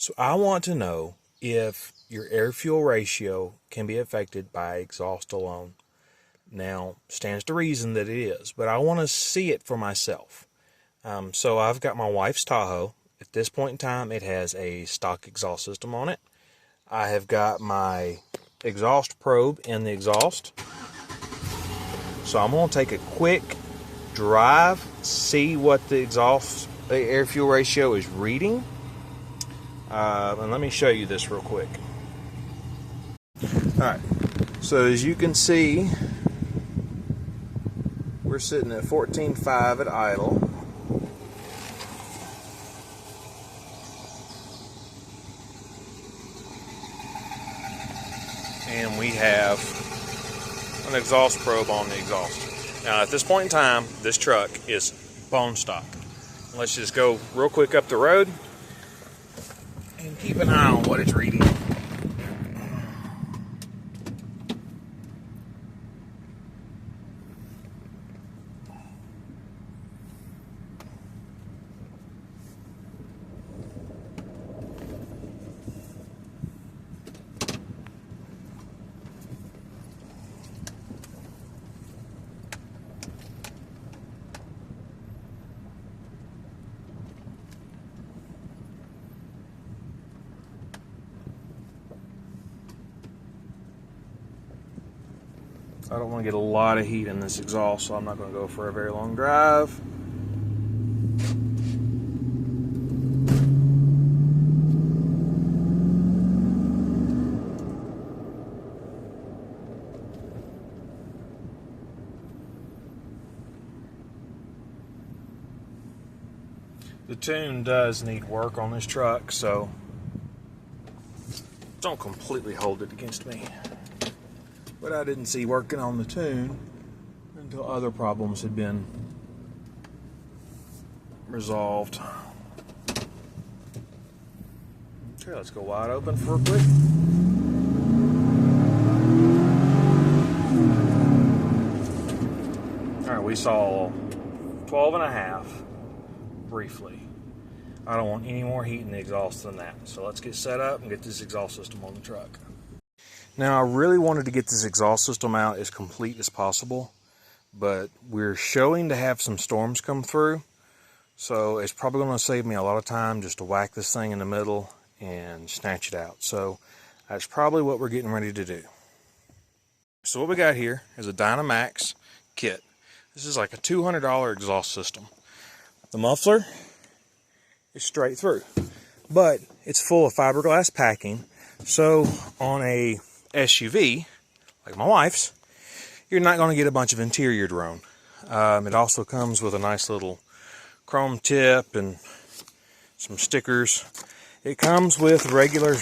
So I want to know if your air-fuel ratio can be affected by exhaust alone. Now, stands to reason that it is, but I want to see it for myself. So I've got my wife's Tahoe. At this point in time, it has a stock exhaust system on it. I have got my exhaust probe in the exhaust. So I'm going to take a quick drive, see what the air-fuel ratio is reading. And let me show you this real quick. Alright, so as you can see, we're sitting at 14.5 at idle. And we have an exhaust probe on the exhaust. Now at this point in time, this truck is bone stock. Let's just go real quick up the road and keep an eye on what it's reading. I don't want to get a lot of heat in this exhaust, so I'm not going to go for a very long drive. The tune does need work on this truck, so don't completely hold it against me. But I didn't see working on the tune until other problems had been resolved. Okay, let's go wide open for a quick. Alright, we saw 12.5 briefly. I don't want any more heat in the exhaust than that. So let's get set up and get this exhaust system on the truck. Now, I really wanted to get this exhaust system out as complete as possible, but we're showing to have some storms come through, so it's probably going to save me a lot of time just to whack this thing in the middle and snatch it out. So that's probably what we're getting ready to do. So what we got here is a Dynomax kit. This is like a $200 exhaust system. The muffler is straight through, but it's full of fiberglass packing, so on a SUV, like my wife's, you're not going to get a bunch of interior drone. It also comes with a nice little chrome tip and some stickers. It comes with regular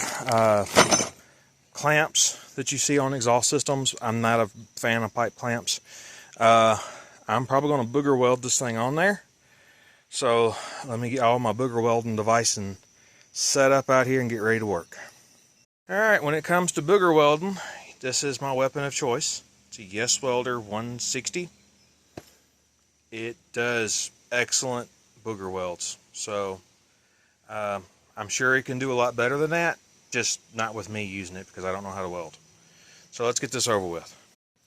clamps that you see on exhaust systems. I'm not a fan of pipe clamps. I'm probably going to booger weld this thing on there. So let me get all my booger welding device and set up out here and get ready to work. Alright, when it comes to booger welding, this is my weapon of choice. It's a Yes Welder 160. It does excellent booger welds. So, I'm sure it can do a lot better than that, just not with me using it because I don't know how to weld. So let's get this over with.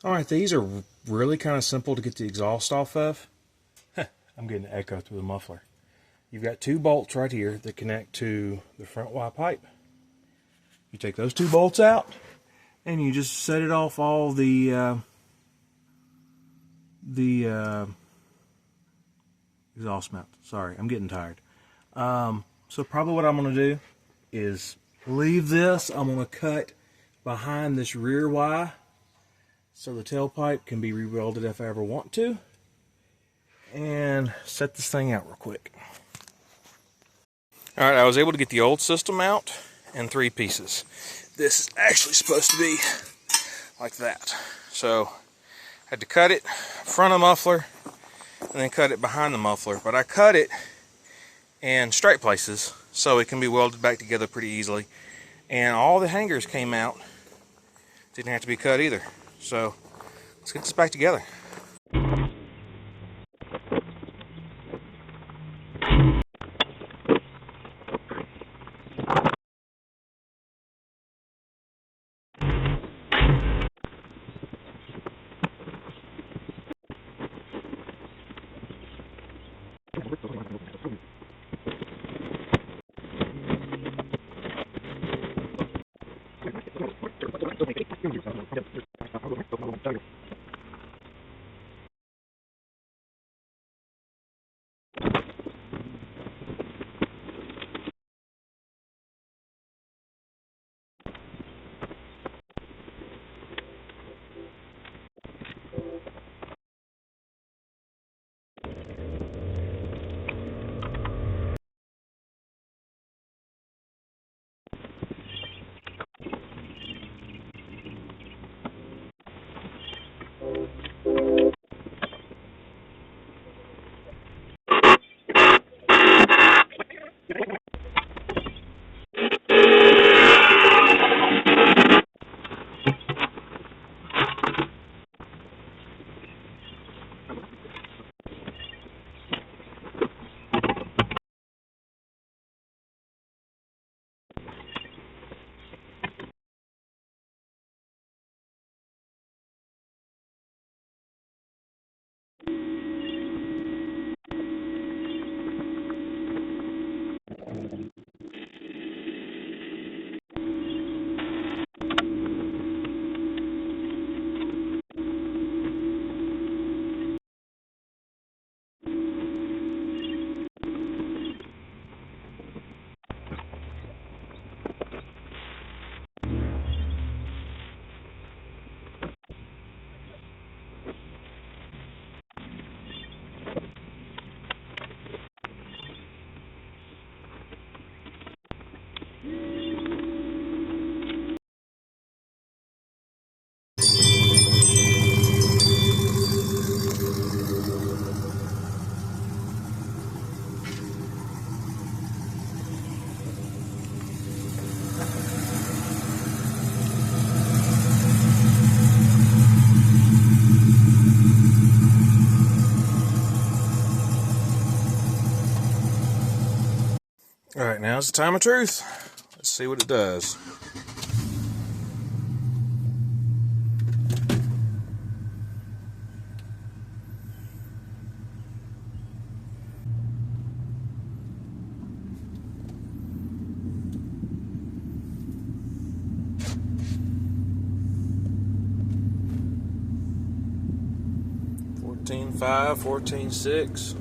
Alright, these are really kind of simple to get the exhaust off of. I'm getting an echo through the muffler. You've got two bolts right here that connect to the front Y pipe. You take those two bolts out, and you just set it off all the exhaust mount. Sorry, I'm getting tired. So probably what I'm going to do is leave this. I'm going to cut behind this rear Y so the tailpipe can be re-welded if I ever want to, and set this thing out real quick. Alright, I was able to get the old system out in 3 pieces. This is actually supposed to be like that. So I had to cut it front of the muffler and then cut it behind the muffler, but I cut it in straight places so it can be welded back together pretty easily, and all the hangers came out. Didn't have to be cut either. So let's get this back together. All right, now's the time of truth. Let's see what it does. $14.5, $14.6.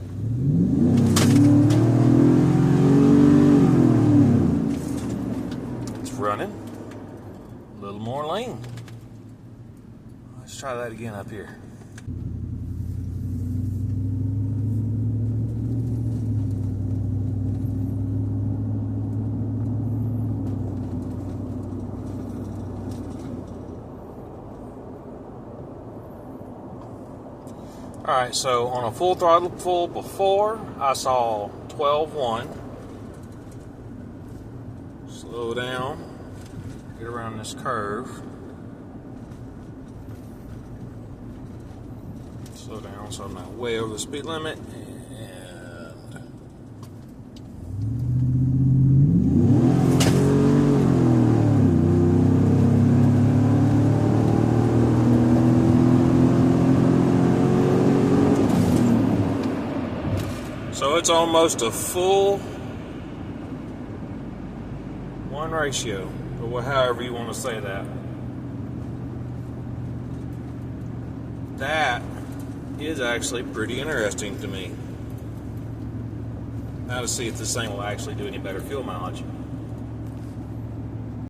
Running a little more lean. Let's try that again up here. All right, so on a full throttle pull before, I saw 12.1. Slow down. Get around this curve. Slow down so I'm not way over the speed limit. And so it's almost a full 1 ratio. Or however you want to say that. That is actually pretty interesting to me. Now to see if this thing will actually do any better fuel mileage.